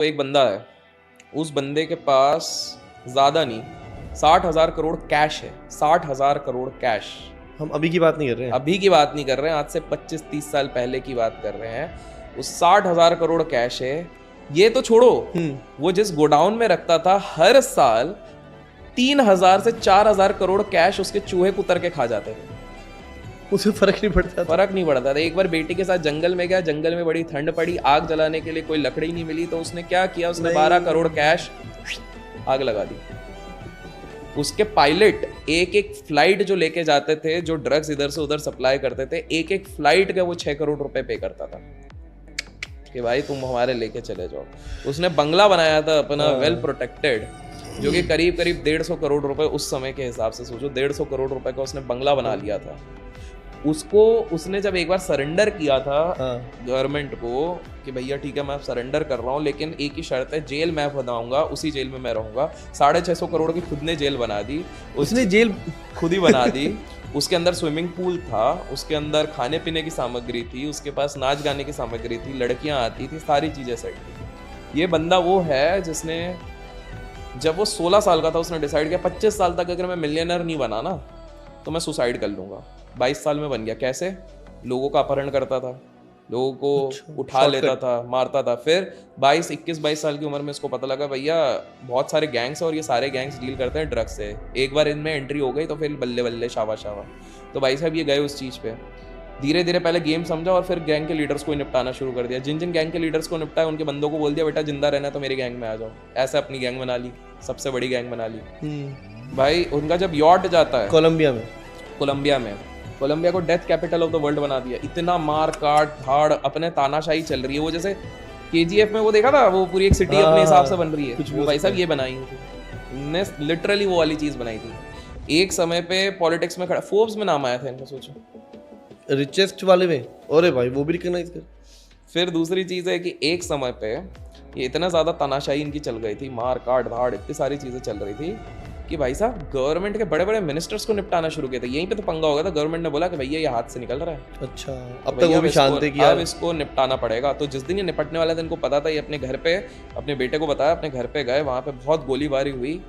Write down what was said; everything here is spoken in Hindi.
तो एक बंदा है, उस बंदे के पास ज़्यादा नहीं 60,000 करोड़ कैश है। 60,000 करोड़ कैश। हम अभी की बात नहीं कर रहे हैं। अभी की बात नहीं कर रहे हैं, आज से 25-30 साल पहले की बात कर रहे हैं। उस 60,000 करोड़ कैश है। ये तो छोड़ो, वो जिस गोडाउन में रखता था हर साल 3,000 से 4,000 करोड़ कैश उसके चूहे कुतर के खा जाते थे। उसे फर्क नहीं पड़ता। फर्क नहीं पड़ता था। एक बार बेटी के साथ जंगल में गया, जंगल में बड़ी ठंड पड़ी, आग जलाने के लिए कोई लकड़ी नहीं मिली, तो उसने क्या किया, उसने 12 करोड़ कैश आग लगा दी। उसके पायलट एक एक फ्लाइट जो लेके जाते थे, जो ड्रग्स इधर से उधर सप्लाई करते थे, एक एक फ्लाइट का वो 6 करोड़ रुपए पे करता था कि भाई तुम हमारे लेके चले जाओ। उसने बंगला बनाया था अपना वेल प्रोटेक्टेड, जो कि करीब करीब 150 करोड़ रुपए उस समय के हिसाब से सोचो, 150 करोड़ रुपए का उसने बंगला बना लिया था। उसको उसने जब एक बार सरेंडर किया था गवर्नमेंट को कि भैया ठीक है मैं सरेंडर कर रहा हूँ, लेकिन एक ही शर्त है, जेल मैं बनाऊंगा, उसी जेल में मैं रहूंगा। 650 करोड़ की खुद ने जेल बना दी। उसने जेल खुद ही बना दी। उसके अंदर स्विमिंग पूल था, उसके अंदर खाने पीने की सामग्री थी, उसके पास नाच गाने की सामग्री थी, लड़कियां आती थी, सारी चीजें सेट थी। ये बंदा वो है जिसने जब वो 16 साल का था उसने डिसाइड किया 25 साल तक अगर मैं मिलियनर नहीं बना ना तो मैं सुसाइड कर लूंगा। 22 साल में बन गया। कैसे? लोगों का अपहरण करता था, लोगों को उठा लेता था, मारता था। फिर 21-22 साल की उम्र में इसको पता लगा भैया बहुत सारे गैंग्स हैं और ये सारे गैंग्स डील करते हैं ड्रग्स से। एक बार इनमें एंट्री हो गई तो फिर बल्ले बल्ले शावा शावा। तो भाई साहब ये गए उस चीज़ पे, धीरे धीरे पहले गेम समझा और फिर गैंग के लीडर्स को निपटाना शुरू कर दिया। जिन जिन गैंग के लीडर्स को निपटाया उनके बंदों को बोल दिया बेटा जिंदा रहना है तो मेरी गैंग में आ जाओ। ऐसे अपनी गैंग बना ली, सबसे बड़ी गैंग बना ली। भाई उनका जब यॉट जाता है कोलंबिया को death capital of the world बना दिया। इतना मार काट धाड़, अपने तानाशाही चल रही है। वो जैसे KGF में वो देखा था, वो पूरी एक सिटी अपने हिसाब से बन रही है, वो भाई साहब ये बनाई ने लिटरली वो वाली चीज बनाई थी। एक समय पे पॉलिटिक्स में खड़ा, फोर्ब्स में नाम आया था इनका, सोचो रिचेस्ट वाले में। अरे भाई वो भी रिकॉग्नाइज कर। फिर दूसरी चीज है कि एक समय पे ये इतना ज्यादा तानाशाही इनकी चल गई थी, मार काट धाड़ इतनी सारी चीजें चल रही थी कि भाई साहब गवर्नमेंट के बड़े बड़े मिनिस्टर्स को निपटाना शुरू किया था। यहीं पे तो पंगा हो गया था। गवर्नमेंट ने बोला कि भैया ये हाथ से निकल रहा है। अच्छा, अब तक वो भी शांत है कि यार अब इसको निपटाना पड़ेगा। तो जिस दिन ये निपटने वाला था इनको पता था, ये अपने घर पे अपने बेटे को बताया, अपने घर पे गए, वहां पे बहुत गोलीबारी हुई।